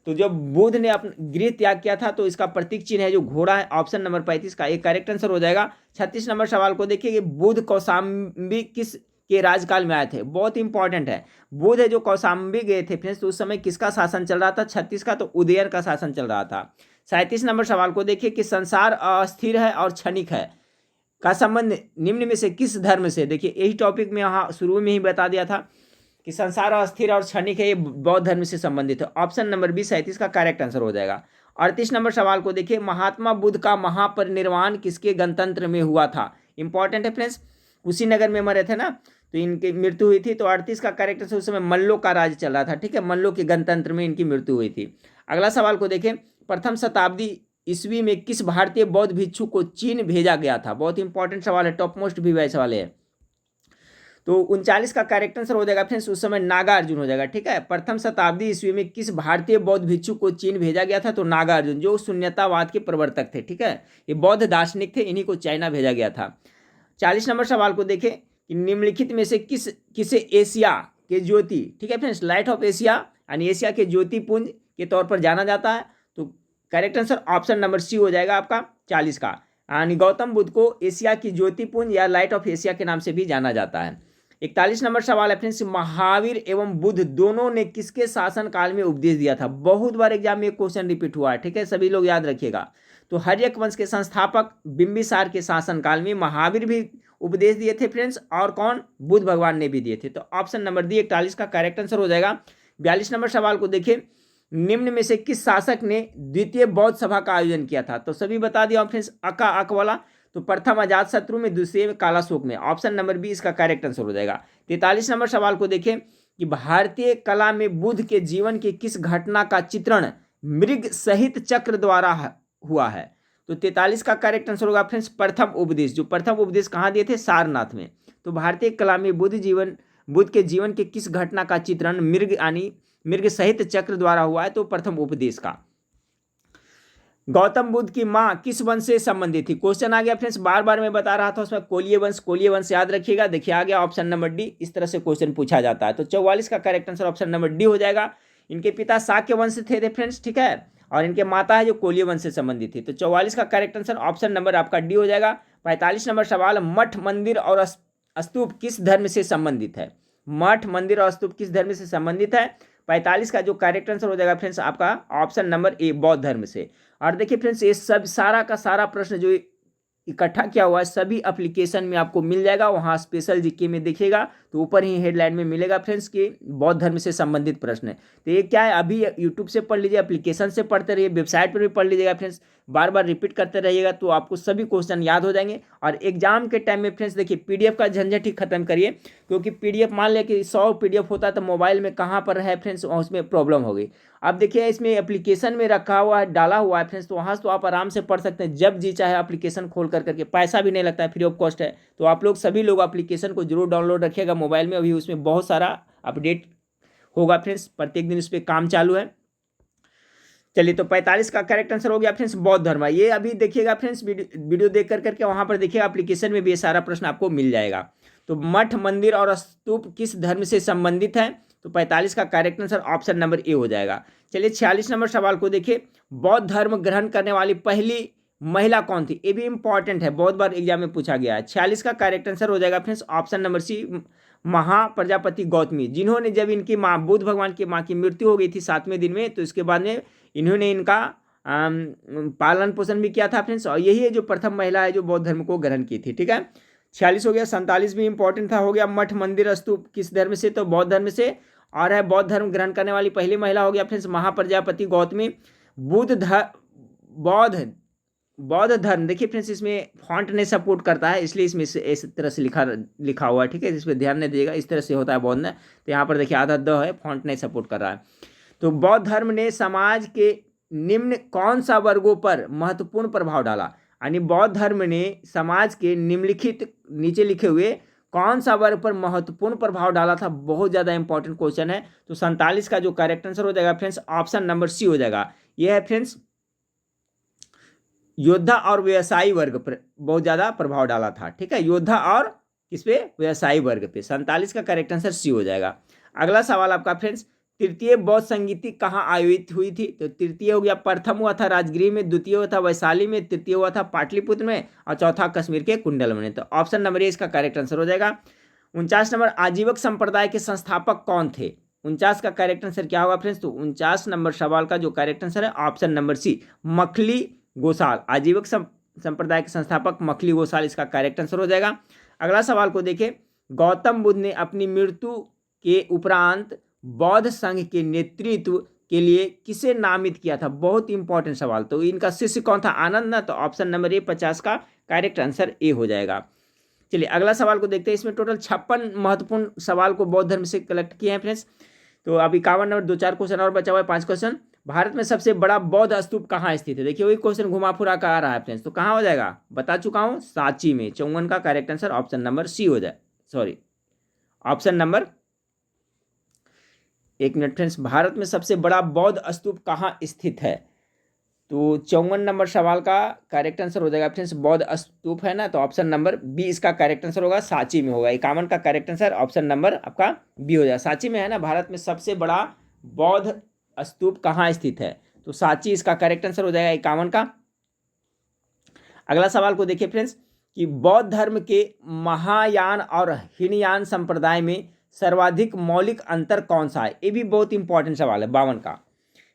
तो जब बुद्ध ने अपना गृह त्याग किया था तो इसका प्रतीक चिन्ह है जो घोड़ा है। ऑप्शन नंबर 35 का एक करेक्ट आंसर हो जाएगा। 36 नंबर सवाल को देखिए कि बुद्ध कौशाम्बी किस के राजकाल में आए थे। बहुत इंपॉर्टेंट है, बुद्ध है जो कौशाम्बी गए थे फ्रेंड्स, तो उस समय किसका शासन चल रहा था। 36 का तो उदयन का शासन चल रहा था। 37 नंबर सवाल को देखिए कि संसार अस्थिर है और क्षणिक है का संबंध निम्न में से किस धर्म से। देखिए यही टॉपिक में यहाँ शुरू में ही बता दिया था कि संसार अस्थिर और क्षणिक है, ये बौद्ध धर्म से संबंधित है। ऑप्शन नंबर बी 37 का करेक्ट आंसर हो जाएगा। 38 नंबर सवाल को देखिए, महात्मा बुद्ध का महापरिनिर्वाण किसके गणतंत्र में हुआ था। इंपॉर्टेंट है फ्रेंड्स, कुशीनगर में मरे थे ना, तो इनकी मृत्यु हुई थी। तो 38 का करेक्ट आंसर, उस समय मल्लों का राज चल रहा था। ठीक है, मल्लों के गणतंत्र में इनकी मृत्यु हुई थी। अगला सवाल को देखें, प्रथम शताब्दी ईस्वी में किस भारतीय बौद्ध भिक्षु को चीन भेजा गया था। बहुत इंपॉर्टेंट सवाल है, टॉप मोस्ट भी वही सवाल है। तो 39 का करेक्ट आंसर हो जाएगा फ्रेंड्स, उस समय नागा अर्जुन हो जाएगा। ठीक है, प्रथम शताब्दी ईस्वी में किस भारतीय बौद्ध भिक्षु को चीन भेजा गया था। तो नागा अर्जुन जो शून्यतावाद के प्रवर्तक थे। ठीक है, ये बौद्ध दार्शनिक थे, इन्हीं को चाइना भेजा गया था। 40 नंबर सवाल को देखें कि निम्नलिखित में से किसे एशिया के ज्योति, ठीक है फ्रेंड्स, लाइट ऑफ एशिया यानी एशिया के ज्योतिपुंज के तौर पर जाना जाता है। तो correct answer option number C हो जाएगा आपका 40 का, यानी गौतम बुद्ध को एशिया की ज्योतिपुंज या लाइट ऑफ एशिया के नाम से भी जाना जाता है। 41 नंबर सवाल है फ्रेंड्स, महावीर एवं बुद्ध दोनों ने किसके शासन काल में उपदेश दिया था? बहुत बार एग्जाम में एक क्वेश्चन रिपीट हुआ है, ठीक है, सभी लोग याद रखिएगा। तो हर्यक वंश के संस्थापक बिंबिसार के शासन काल में महावीर भी उपदेश दिए थे फ्रेंड्स, और कौन? बुद्ध भगवान ने भी दिए थे। तो ऑप्शन नंबर डी 41 का करेक्ट आंसर हो जाएगा। 42 नंबर सवाल को देखिए, निम्न में से किस शासक ने द्वितीय बौद्ध सभा का आयोजन किया था? तो सभी बता दिया फ्रेंड्स, अका अक वाला। तो प्रथम अजात शत्रु में, दूसरे में कालाशोक में। ऑप्शन नंबर बी इसका करेक्ट आंसर हो जाएगा। 43 नंबर सवाल को देखें कि भारतीय कला में बुद्ध के जीवन के किस घटना का चित्रण मृग सहित चक्र द्वारा हुआ है? तो 43 का करेक्ट आंसर होगा फ्रेंड्स प्रथम उपदेश। जो प्रथम उपदेश कहाँ दिए थे? सारनाथ में। तो भारतीय कला में बुद्ध के जीवन के किस घटना का चित्रण मृग यानी मृग सहित चक्र द्वारा हुआ है? तो प्रथम उपदेश का। गौतम बुद्ध की मां किस वंश से संबंधित थी? क्वेश्चन आ गया फ्रेंड्स, बार बार मैं बता रहा था उसमें कोलिय वंश याद रखिएगा। देखिए आ गया ऑप्शन नंबर डी, इस तरह से क्वेश्चन पूछा जाता है। तो 44 का correct answer option number D हो जाएगा। इनके पिता शाक्य वंश थे फ्रेंड्स, ठीक है, और इनके माता है जो कोलिय वंश से संबंधित थी। तो 44 का करेक्ट आंसर ऑप्शन नंबर आपका डी हो जाएगा। 45 नंबर सवाल, मठ मंदिर और स्तूप किस धर्म से संबंधित है? मठ मंदिर और स्तूप किस धर्म से संबंधित है? 45 का जो करेक्ट आंसर हो जाएगा फ्रेंड्स आपका ऑप्शन नंबर ए, बौद्ध धर्म से। और देखिए फ्रेंड्स, ये सब सारा का सारा प्रश्न जो इकट्ठा किया हुआ है सभी एप्लीकेशन में आपको मिल जाएगा, वहाँ स्पेशल जीके में देखिएगा तो ऊपर ही हेडलाइन में मिलेगा फ्रेंड्स कि बौद्ध धर्म से संबंधित प्रश्न है। तो ये क्या है, अभी यूट्यूब से पढ़ लीजिए, एप्लीकेशन से पढ़ते रहिए, वेबसाइट पर भी पढ़ लीजिएगा फ्रेंड्स, बार बार रिपीट करते रहिएगा तो आपको सभी क्वेश्चन याद हो जाएंगे। और एग्जाम के टाइम में फ्रेंड्स देखिए पीडीएफ का झंझट ही खत्म करिए, क्योंकि पीडीएफ मान लिया कि 100 पीडीएफ होता तो मोबाइल में कहाँ पर है फ्रेंड्स, उसमें प्रॉब्लम हो गई। अब देखिए इसमें एप्लीकेशन में रखा हुआ है, डाला हुआ है फ्रेंड्स, तो वहाँ से तो आप आराम से पढ़ सकते हैं जब जी चाहे एप्लीकेशन खोल करके, पैसा भी नहीं लगता है, फ्री ऑफ कॉस्ट है। तो आप लोग सभी लोग एप्लीकेशन को जरूर डाउनलोड रखिएगा मोबाइल में, अभी उसमें बहुत सारा अपडेट होगा फ्रेंड्स, प्रत्येक दिन उस पर काम चालू है। चलिए तो 45 का करेक्ट आंसर हो गया फ्रेंड्स बौद्ध धर्म। ये अभी देखिएगा फ्रेंड्स, वीडियो देख करके वहाँ पर देखिएगा एप्लीकेशन में भी ये सारा प्रश्न आपको मिल जाएगा। तो मठ मंदिर और स्तूप किस धर्म से संबंधित है? तो 45 का correct answer option number A हो जाएगा। चलिए 46 नंबर सवाल को देखिए, बौद्ध धर्म ग्रहण करने वाली पहली महिला कौन थी? ये भी इंपॉर्टेंट है, बहुत बार एग्जाम में पूछा गया है। 46 का करेक्ट आंसर हो जाएगा friends option number C, Mahaprajapati Gautami, जिन्होंने जब इनकी माँ बुद्ध भगवान की माँ की मृत्यु हो गई थी 7वें दिन में, तो इसके बाद में इन्होंने इनका पालन पोषण भी किया था फ्रेंड्स, और यही है जो प्रथम महिला है जो बौद्ध धर्म को ग्रहण की थी, ठीक है। 46 हो गया। 47 भी इंपॉर्टेंट था, हो गया मठ मंदिर स्तूप किस धर्म से? तो बौद्ध धर्म से। और है बौद्ध धर्म ग्रहण करने वाली पहली महिला हो गया फ्रेंड्स महाप्रजापति गौतमी। बौद्ध धर्म देखिए फ्रेंड्स, इसमें फॉन्ट नहीं सपोर्ट करता है, इसलिए इसमें इस तरह से लिखा हुआ है, ठीक है, इस पर ध्यान नहीं दीजिएगा, इस तरह से होता है बौद्ध ने। तो यहाँ पर देखिए आधा द है, फॉन्ट नहीं सपोर्ट कर रहा है। तो बौद्ध धर्म ने समाज के निम्न कौन सा वर्गों पर महत्वपूर्ण प्रभाव डाला? यानी बौद्ध धर्म ने समाज के निम्नलिखित नीचे लिखे हुए कौन सा वर्ग पर महत्वपूर्ण प्रभाव डाला था? बहुत ज़्यादा इंपॉर्टेंट क्वेश्चन है। तो 47 का जो करेक्ट आंसर हो जाएगा फ्रेंड्स ऑप्शन नंबर सी हो जाएगा। यह है फ्रेंड्स योद्धा और व्यवसायी वर्ग पर बहुत ज़्यादा प्रभाव डाला था, ठीक है, योद्धा और किस पे? व्यवसायी वर्ग पे। 47 का करेक्ट आंसर सी हो जाएगा। अगला सवाल आपका फ्रेंड्स, तृतीय बौद्ध संगीति कहाँ आयोजित हुई थी? तो तृतीय हो गया, प्रथम हुआ था राजगृह में, द्वितीय हुआ था वैशाली में, तृतीय हुआ था पाटलिपुत्र में, और चौथा कश्मीर के कुंडल में। तो ऑप्शन नंबर ए इसका करेक्ट आंसर हो जाएगा। 49 नंबर, आजीवक संप्रदाय के संस्थापक कौन थे? 49 का करेक्ट आंसर क्या होगा फ्रेंड्स? तो 49 नंबर सवाल का जो करेक्ट आंसर है option number C, Makkhali Gosala. Ajivika संप्रदाय के संस्थापक मखली गोसाल इसका करेक्ट आंसर हो जाएगा। अगला सवाल को देखें, गौतम बुद्ध ने अपनी मृत्यु के उपरांत बौद्ध संघ के नेतृत्व के लिए किसे नामित किया था? बहुत इंपॉर्टेंट सवाल। तो इनका शिष्य कौन था? आनंद ना। तो ऑप्शन नंबर ए 50 का करेक्ट आंसर ए हो जाएगा। चलिए अगला सवाल को देखते हैं। इसमें टोटल 56 महत्वपूर्ण सवाल को बौद्ध धर्म से कलेक्ट किए हैं फ्रेंड्स। तो अब 51 नंबर 2-4 क्वेश्चन और बचा हुआ है, 5 क्वेश्चन। भारत में सबसे बड़ा बौद्ध स्तूप कहाँ स्थित है? देखिए वही क्वेश्चन घुमा फिरा कर आ रहा है फ्रेंड्स, तो कहाँ हो जाएगा? बता चुका हूँ, सांची में। 54 का correct answer option number C हो जाए, सॉरी ऑप्शन नंबर, एक मिनट फ्रेंड्स, भारत में सबसे बड़ा बौद्ध स्तूप कहाँ स्थित है? तो 54 नंबर सवाल का करेक्ट आंसर हो जाएगा फ्रेंड्स बौद्ध स्तूप है ना, तो ऑप्शन नंबर बी इसका करेक्ट आंसर होगा, सांची में होगा। 51 का करेक्ट आंसर ऑप्शन नंबर आपका बी हो जाएगा, सांची में है ना। भारत में सबसे बड़ा बौद्ध स्तूप कहाँ स्थित है? तो सांची इसका करेक्ट आंसर हो जाएगा 51 का। अगला सवाल को देखिए फ्रेंड्स, कि बौद्ध धर्म के महायान और हीनयान संप्रदाय में सर्वाधिक मौलिक अंतर कौन सा है? ये भी बहुत इंपॉर्टेंट सवाल है 52 का।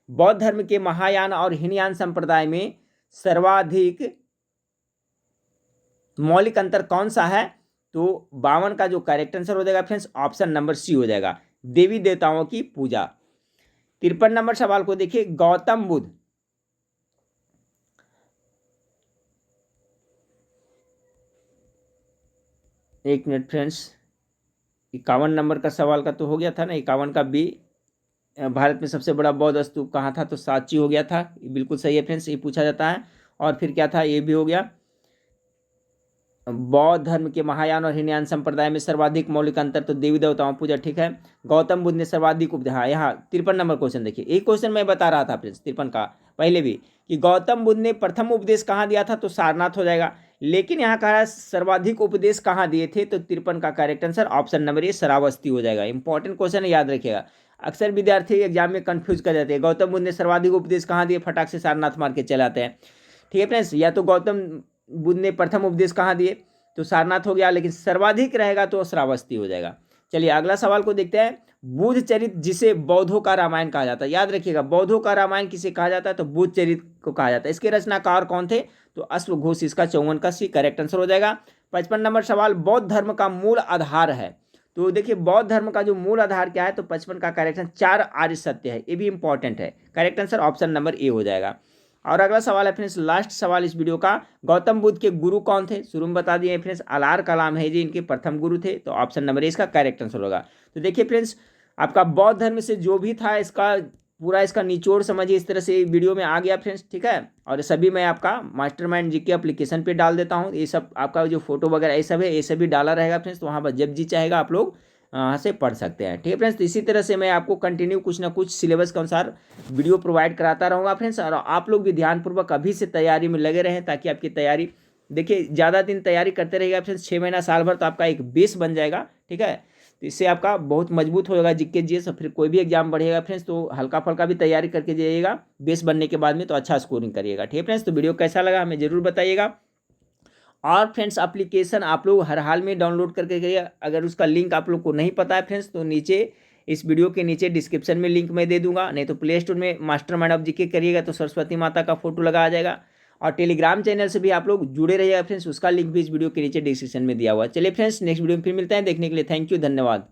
बौद्ध धर्म के महायान और हीनयान संप्रदाय में सर्वाधिक मौलिक अंतर कौन सा है? तो 52 का जो करेक्ट आंसर हो जाएगा फ्रेंड्स ऑप्शन नंबर सी हो जाएगा, देवी देवताओं की पूजा। 53 नंबर सवाल को देखिए, गौतम बुद्ध एक मिनट फ्रेंड्स, 51 नंबर का सवाल का तो हो गया था ना, 51 का बी, भारत में सबसे बड़ा बौद्ध स्तूप कहाँ था? तो सांची हो गया था, बिल्कुल सही है फ्रेंड्स, ये पूछा जाता है। और फिर क्या था? ये भी हो गया, बौद्ध धर्म के महायान और हीनयान संप्रदाय में सर्वाधिक मौलिक अंतर तो देवी देवताओं पूजा, ठीक है। गौतम बुद्ध ने सर्वाधिक उपदेश, हाँ यहाँ 53 नंबर क्वेश्चन देखिए, एक क्वेश्चन मैं बता रहा था फ्रेंड्स 53 का पहले भी, कि गौतम बुद्ध ने प्रथम उपदेश कहाँ दिया था? तो सारनाथ हो जाएगा। लेकिन यहाँ कहा है सर्वाधिक उपदेश कहाँ दिए थे? तो 53 का correct answer option number A Shravasti हो जाएगा। इंपॉर्टेंट क्वेश्चन है, याद रखिएगा। अक्सर विद्यार्थी एग्जाम में कंफ्यूज कर जाते हैं, गौतम बुद्ध ने सर्वाधिक उपदेश कहाँ दिए, फटाक से सारनाथ मार के चलाते हैं। ठीक है फ्रेंड्स, या तो गौतम बुद्ध ने प्रथम उपदेश कहाँ दिए? तो सारनाथ हो गया, लेकिन सर्वाधिक रहेगा तो श्रावस्ती हो जाएगा। चलिए अगला सवाल को देखते हैं, बुद्ध चरित्र जिसे बौद्धों का रामायण कहा जाता है, याद रखिएगा बौद्धों का रामायण किसे कहा जाता है? तो बुद्ध चरित्र को कहा जाता है। इसके रचनाकार कौन थे? तो अश्वघोष, इसका 54 का सी करेक्ट आंसर हो जाएगा। 55 नंबर सवाल, बौद्ध धर्म का मूल आधार है, तो देखिए बौद्ध धर्म का जो मूल आधार क्या है? तो 55 का करेक्ट आंसर 4 आर्य सत्य है, ये भी इंपॉर्टेंट है। Correct answer option number A हो जाएगा। और अगला सवाल है फ्रेंड्स, लास्ट सवाल इस वीडियो का, गौतम बुद्ध के गुरु कौन थे? शुरू में बता दिए फ्रेंड्स, अलार कलाम है जी इनके प्रथम गुरु थे, तो ऑप्शन नंबर ए इसका करेक्ट आंसर होगा। तो देखिए फ्रेंड्स, आपका बौद्ध धर्म से जो भी था इसका पूरा इसका निचोड़ समझिए, इस तरह से वीडियो में आ गया फ्रेंड्स, ठीक है। और सभी मैं आपका मास्टरमाइंड जीके एप्लीकेशन पे डाल देता हूँ, ये सब आपका जो फोटो वगैरह ये सब है, ये सब भी डाला रहेगा फ्रेंड्स, तो वहाँ पर जब जी चाहेगा आप लोग वहाँ से पढ़ सकते हैं। ठीक है फ्रेंड्स, तो इसी तरह से मैं आपको कंटिन्यू कुछ ना कुछ सिलेबस के अनुसार वीडियो प्रोवाइड कराता रहूँगा फ्रेंड्स, और आप लोग भी ध्यानपूर्वक अभी से तैयारी में लगे रहें, ताकि आपकी तैयारी, देखिए ज़्यादा दिन तैयारी करते रहिएगा फ्रेंड्स, 6 महीना साल भर तो आपका एक बेस बन जाएगा, ठीक है। तो इससे आपका बहुत मजबूत होगा जीके जीएस, फिर कोई भी एग्जाम बढ़ेगा फ्रेंड्स तो हल्का फल्का भी तैयारी करके जाइएगा, बेस बनने के बाद में तो अच्छा स्कोरिंग करिएगा। ठीक है फ्रेंड्स, तो वीडियो कैसा लगा हमें जरूर बताइएगा। और फ्रेंड्स एप्लीकेशन आप लोग हर हाल में डाउनलोड करके करिए, अगर उसका लिंक आप लोग को नहीं पता है फ्रेंड्स तो नीचे इस वीडियो के नीचे डिस्क्रिप्शन में लिंक मैं दे दूंगा, नहीं तो प्ले स्टोर में मास्टरमाइंड ऑफ जीके करिएगा तो सरस्वती माता का फोटो लगा आ जाएगा। और टेलीग्राम चैनल से भी आप लोग जुड़े रहिएगा फ्रेंड्स, उसका लिंक भी इस वीडियो के नीचे डिस्क्रिप्शन में दिया हुआ है। चलिए फ्रेंड्स, नेक्स्ट वीडियो में फिर मिलते हैं, देखने के लिए थैंक यू, धन्यवाद।